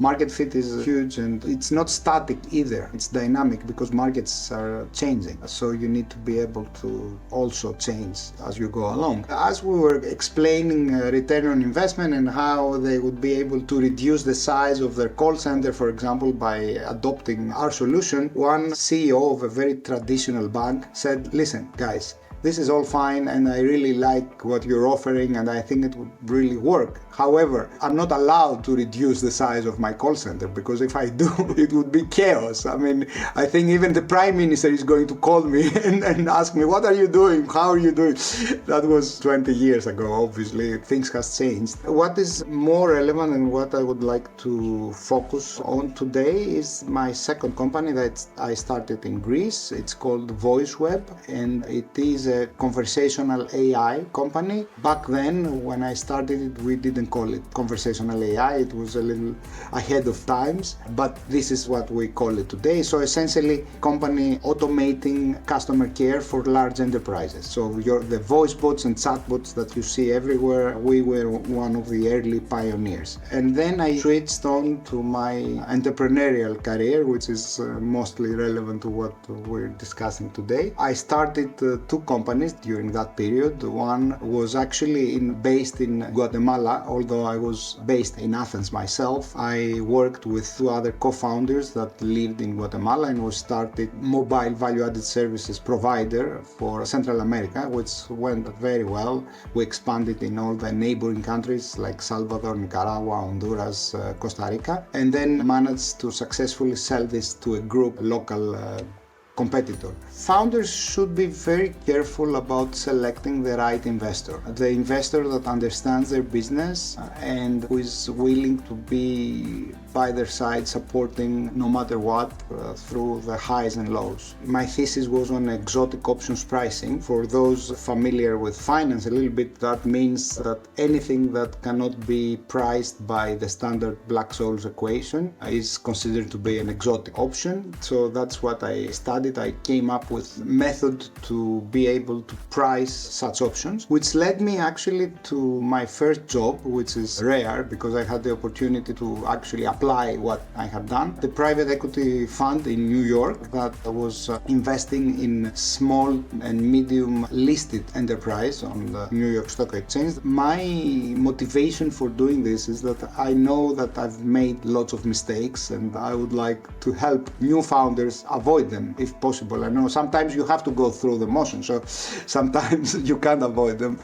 Market fit is huge, and it's not static either. It's dynamic because markets are changing. So you need to be able to also change as you go along. As we were explaining return on investment and how they would be able to reduce the size of their call center, for example, by adopting our solution, one CEO of a very traditional bank said, listen, guys, this is all fine and I really like what you're offering and I think it would really work. However, I'm not allowed to reduce the size of my call center because if I do, it would be chaos. I mean, I think even the Prime Minister is going to call me and ask me, what are you doing? How are you doing? That was 20 years ago, obviously. Things have changed. What is more relevant and what I would like to focus on today is my second company that I started in Greece. It's called VoiceWeb and it is a conversational AI company. Back then, when I started it, we didn't call it conversational AI. It was a little ahead of times, but this is what we call it today. So essentially, company automating customer care for large enterprises. So the voice bots and chat bots that you see everywhere, we were one of the early pioneers. And then I switched on to my entrepreneurial career, which is mostly relevant to what we're discussing today. I started two companies during that period. One was actually based in Guatemala, although I was based in Athens myself. I worked with two other co-founders that lived in Guatemala and we started mobile value-added services provider for Central America, which went very well. We expanded in all the neighboring countries like Salvador, Nicaragua, Honduras, Costa Rica, and then managed to successfully sell this to a group, local competitor. Founders should be very careful about selecting the right investor. The investor that understands their business and who is willing to be by their side supporting no matter what through the highs and lows. My thesis was on exotic options pricing. For those familiar with finance a little bit, that means that anything that cannot be priced by the standard Black-Scholes equation is considered to be an exotic option. So that's what I studied. I came up with a method to be able to price such options, which led me actually to my first job, which is rare because I had the opportunity to actually apply what I had done. The private equity fund in New York that was investing in small and medium listed enterprise on the New York Stock Exchange. My motivation for doing this is that I know that I've made lots of mistakes and I would like to help new founders avoid them if possible. I know sometimes you have to go through the motions, so sometimes you can't avoid them.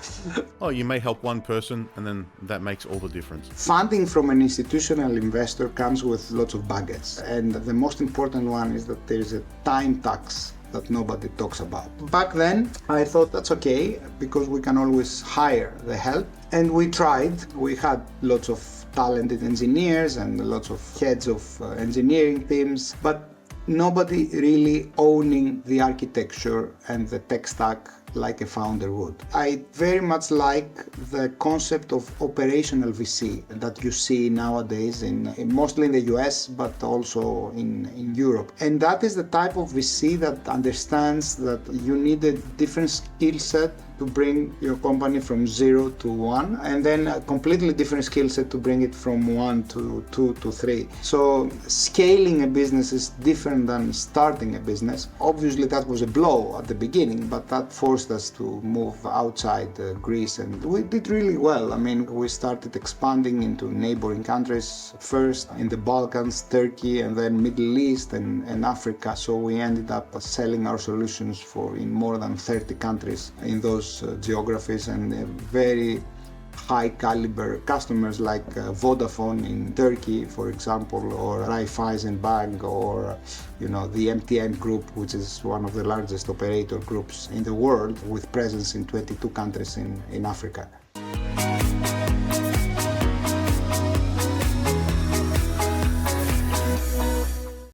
Oh, you may help one person and then that makes all the difference. Funding from an institutional investor comes with lots of baggage, and the most important one is that there is a time tax that nobody talks about. Back then, I thought that's okay because we can always hire the help, and we tried. We had lots of talented engineers and lots of heads of engineering teams, but nobody really owning the architecture and the tech stack like a founder would. I very much like the concept of operational VC that you see nowadays mostly in the US, but also in Europe. And that is the type of VC that understands that you need a different skill set to bring your company from 0 to 1, and then a completely different skill set to bring it from 1 to 2 to 3. So scaling a business is different than starting a business. Obviously that was a blow at the beginning, but that forced us to move outside Greece, and we did really well. I mean, we started expanding into neighboring countries, first in the Balkans, Turkey, and then Middle East and Africa. So we ended up selling our solutions in more than 30 countries in those geographies, and very high caliber customers like Vodafone in Turkey, for example, or Raiffeisen Bank, or the MTN Group, which is one of the largest operator groups in the world with presence in 22 countries in Africa.